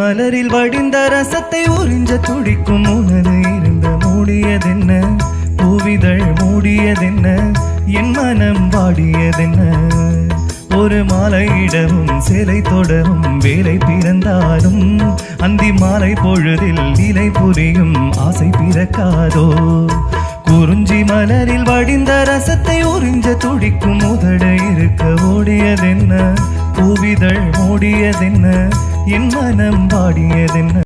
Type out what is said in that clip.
மலரில் வடிந்த ரசத்தை உறிஞ்ச துடிக்கும் உனது இருந்த மூடியதென்ன, பூவிதழ் மூடியதென்ன, என் மனம் வாடியதென்ன. ஒரு மாலையிடவும் சிலை தொடரும் வேலை பிறந்தாலும் அந்தி மாலை பொழுதில் இலை புரியும் ஆசை பிறக்காதோ. குறிஞ்சி மலரில் வடிந்த ரசத்தை உறிஞ்ச துடிக்கும் உதட இருக்க ஓடியதென்ன, பூவிதழ் மூடியதென்ன, என் மனம் வாடியதென்ன.